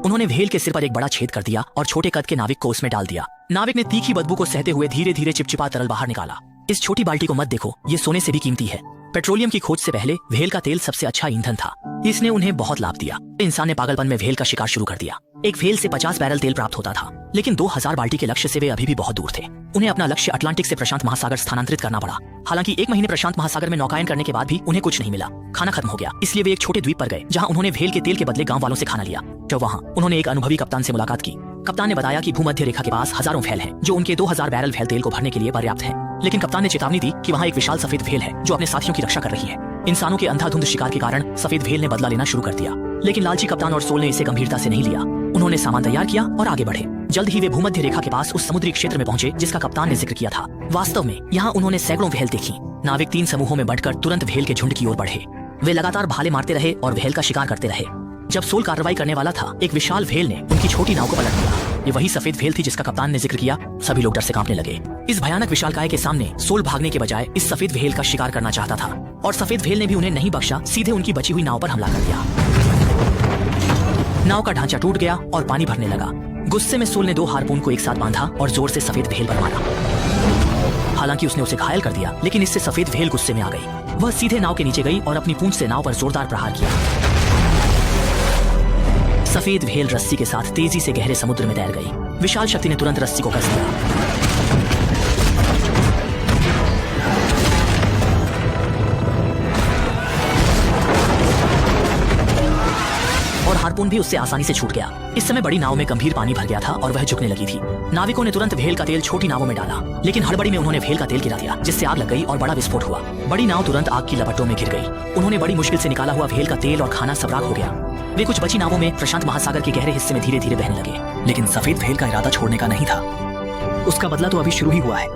उन्होंने व्हेल के सिर पर एक बड़ा छेद कर दिया और छोटे कद के नाविक को उसमें डाल दिया। नाविक ने तीखी बदबू को सहते हुए धीरे धीरे चिपचिपा तरल बाहर निकाला। इस छोटी बाल्टी को मत देखो, ये सोने से भी कीमती है। पेट्रोलियम की खोज से पहले व्हेल का तेल सबसे अच्छा ईंधन था। इसने उन्हें बहुत लाभ दिया। इंसान ने पागलपन में व्हेल का शिकार शुरू कर दिया। एक व्हेल से 50 बैरल तेल प्राप्त होता था, लेकिन 2000 बाल्टी के लक्ष्य से वे अभी भी बहुत दूर थे। उन्हें अपना लक्ष्य अटलांटिक से प्रशांत महासागर स्थानांतरित करना पड़ा। हालांकि 1 महीने प्रशांत महासागर में नौकायन करने के बाद भी उन्हें कुछ नहीं मिला। खाना खत्म हो गया, इसलिए वे एक छोटे द्वीप पर गए जहां उन्होंने व्हेल के तेल के बदले गांव वालों से खाना लिया। जब वहां उन्होंने एक अनुभवी कप्तान से मुलाकात की। कप्तान ने बताया कि भूमध्य रेखा के पास हजारों व्हेल हैं, जो उनके 2000 बैरल व्हेल तेल को भरने के लिए पर्याप्त है। लेकिन कप्तान ने चेतावनी दी कि वहाँ एक विशाल सफेद व्हेल है जो अपने साथियों की रक्षा कर रही है। इंसानों के अंधाधुंध शिकार के कारण सफेद व्हेल ने बदला लेना शुरू कर दिया, लेकिन लालची कप्तान और सोल ने इसे गंभीरता से नहीं लिया। उन्होंने सामान तैयार किया और आगे बढ़े। जल्द ही वे भूमध्य रेखा के पास उस समुद्री क्षेत्र में पहुंचे जिसका कप्तान ने जिक्र किया था। वास्तव में यहाँ उन्होंने सैकड़ों व्हेल देखी। नाविक 3 समूहों में बढ़कर तुरंत व्हेल के झुंड की ओर बढ़े। वे लगातार भाले मारते रहे और व्हेल का शिकार करते रहे। जब सोल कार्रवाई करने वाला था, एक विशाल व्हेल ने उनकी छोटी नाव को पलट दिया। ये वही सफेद व्हेल थी जिसका कप्तान ने जिक्र किया। सभी लोग डर से कांपने लगे। इस भयानक विशालकाय के सामने सोल भागने के बजाय इस सफेद व्हेल का शिकार करना चाहता था, और सफेद व्हेल ने भी उन्हें नहीं बख्शा। सीधे उनकी बची हुई नाव पर हमला कर दिया। नाव का ढांचा टूट गया और पानी भरने लगा। गुस्से में सोल ने 2 हार्पून को एक साथ बांधा और जोर से सफेद व्हेल पर मारा। हालांकि उसने उसे घायल कर दिया, लेकिन इससे सफेद व्हेल गुस्से में आ गई। वह सीधे नाव के नीचे गई और अपनी पूंछ से नाव पर जोरदार प्रहार किया। सफेद व्हेल रस्सी के साथ तेजी से गहरे समुद्र में तैर गई। विशाल शक्ति ने तुरंत रस्सी को कस दिया। और हार्पून भी उससे आसानी से छूट गया। इस समय बड़ी नाव में गंभीर पानी भर गया था और वह झुकने लगी थी। नाविकों ने तुरंत व्हेल का तेल छोटी नावों में डाला, लेकिन हड़बड़ी में उन्होंने व्हेल का तेल गिरा दिया, जिससे आग लग गई और बड़ा विस्फोट हुआ। बड़ी नाव तुरंत आग की लपटों में घिर गई। उन्होंने बड़ी मुश्किल से निकाला हुआ व्हेल का तेल और खाना सब राख हो गया। वे कुछ बची नावों में प्रशांत महासागर के गहरे हिस्से में धीरे धीरे बहने लगे। लेकिन सफेद व्हेल का इरादा छोड़ने का नहीं था। उसका बदला तो अभी शुरू ही हुआ है।